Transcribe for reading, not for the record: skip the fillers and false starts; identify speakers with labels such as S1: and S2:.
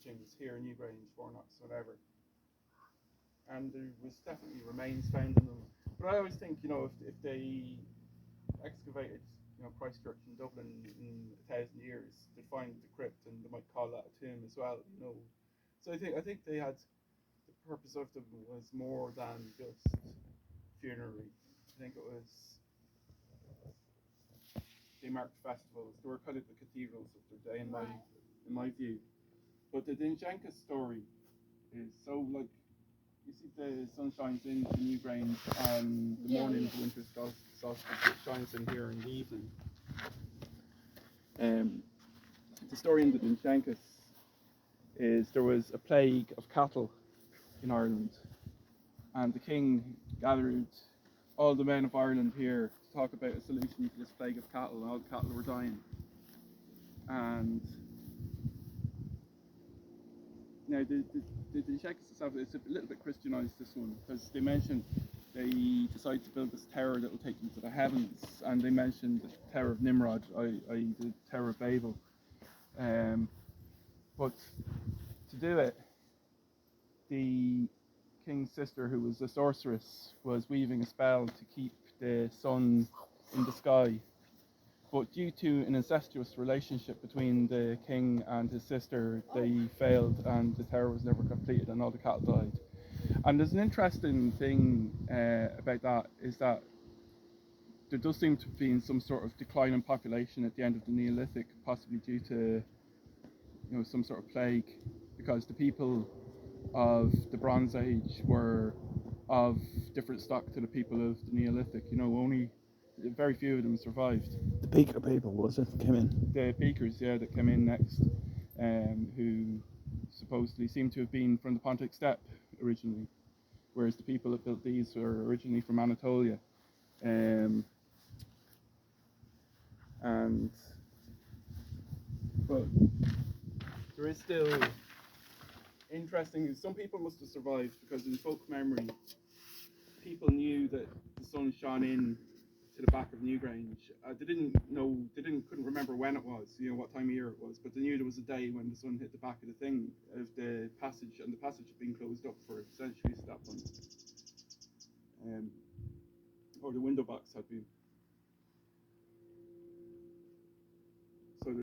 S1: etchings here in Newgrange, Warnocks, whatever. And there was definitely remains found in them. But I always think, if they excavated, Christchurch in Dublin in 1,000 years, they'd find the crypt and they might call that a tomb as well. So I think they had the purpose of them was more than just funerary. I think it was they marked festivals. They were kind of the cathedrals of their day, in my view. But the Dinshanka story is so like you see the sun shines into Newgrange on the morning of the winter solstice. It shines in here in the evening. The story in the Dinshankas is there was a plague of cattle in Ireland, and the king gathered all the men of Ireland here to talk about a solution to this plague of cattle, and all the cattle were dying. And now the Czechs itself, it's a little bit Christianized, this one, because they mentioned they decided to build this tower that will take them to the heavens, and they mentioned the Tower of Nimrod, i.e. the Tower of Babel. But to do it, the king's sister, who was a sorceress, was weaving a spell to keep the sun in the sky. But due to an incestuous relationship between the king and his sister, they failed and the tower was never completed and all the cattle died. And there's an interesting thing about that, is that there does seem to have been some sort of decline in population at the end of the Neolithic, possibly due to some sort of plague, because the people of the Bronze Age were of different stock to the people of the Neolithic. Only very few of them survived.
S2: The Beaker people, was it, came in?
S1: The Beakers, that came in next, who supposedly seem to have been from the Pontic Steppe originally, whereas the people that built these were originally from Anatolia. But there is still interesting. Some people must have survived because in folk memory, people knew that the sun shone in to the back of Newgrange. They couldn't remember when it was, what time of year it was, but they knew there was a day when the sun hit the back of the thing of the passage, and the passage had been closed up for centuries at that point. Or the window box had been.